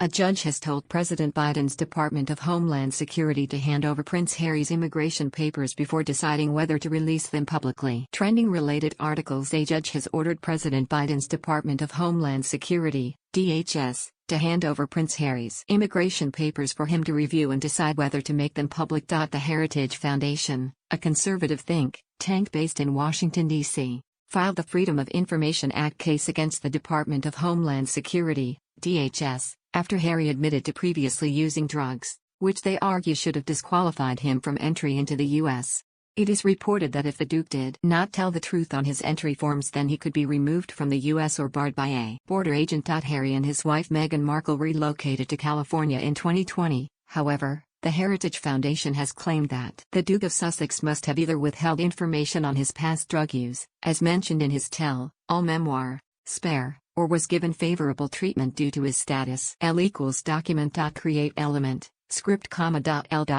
A judge has told President Biden's Department of Homeland Security to hand over Prince Harry's immigration papers before deciding whether to release them publicly. Trending related articles: a judge has ordered President Biden's Department of Homeland Security, DHS, to hand over Prince Harry's immigration papers for him to review and decide whether to make them public. The Heritage Foundation, a conservative think tank based in Washington, D.C., filed the Freedom of Information Act case against the Department of Homeland Security, DHS, after Harry admitted to previously using drugs, which they argue should have disqualified him from entry into the U.S. It is reported that if the Duke did not tell the truth on his entry forms, then he could be removed from the U.S. or barred by a border agent. Harry and his wife Meghan Markle relocated to California in 2020, however, the Heritage Foundation has claimed that the Duke of Sussex must have either withheld information on his past drug use, as mentioned in his tell-all memoir, Spare, or was given favorable treatment due to his status. L=document.create element, script, L.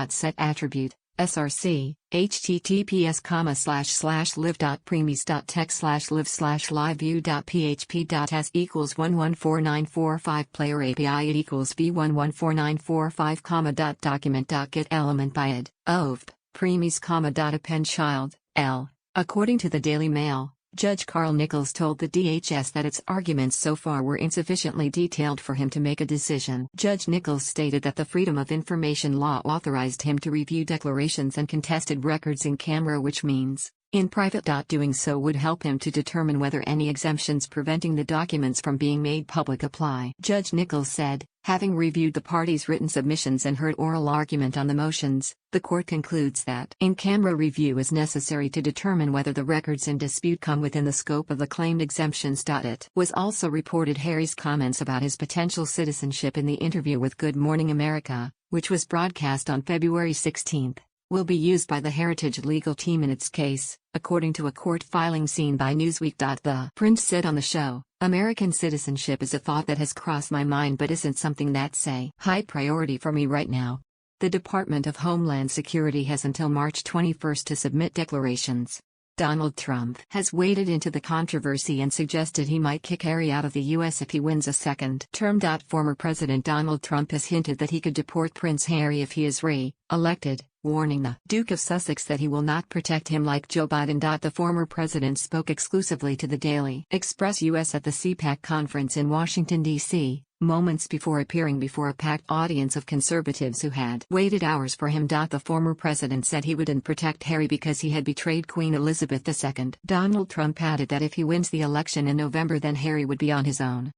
set attribute, src, https://live.premies.txt/live/liveview.php.s equals 114945 player API it equals v114945, document.get element by id, ovp, premies, append child, L. According to the Daily Mail, Judge Carl Nichols told the DHS that its arguments so far were insufficiently detailed for him to make a decision. Judge Nichols stated that the Freedom of Information law authorized him to review declarations and contested records in camera, which means, in private. Doing so would help him to determine whether any exemptions preventing the documents from being made public apply. Judge Nichols said, having reviewed the parties' written submissions and heard oral argument on the motions, the court concludes that in-camera review is necessary to determine whether the records in dispute come within the scope of the claimed exemptions. It was also reported Harry's comments about his potential citizenship in the interview with Good Morning America, which was broadcast on February 16, will be used by the Heritage legal team in its case, according to a court filing seen by Newsweek. The Prince said on the show, "American citizenship is a thought that has crossed my mind but isn't something that's a high priority for me right now." The Department of Homeland Security has until March 21 to submit declarations. Donald Trump has waded into the controversy and suggested he might kick Harry out of the U.S. if he wins a second term. Former President Donald Trump has hinted that he could deport Prince Harry if he is re-elected, warning the Duke of Sussex that he will not protect him like Joe Biden. The former president spoke exclusively to the Daily Express US at the CPAC conference in Washington, D.C., moments before appearing before a packed audience of conservatives who had waited hours for him. The former president said he wouldn't protect Harry because he had betrayed Queen Elizabeth II. Donald Trump added that if he wins the election in November, then Harry would be on his own.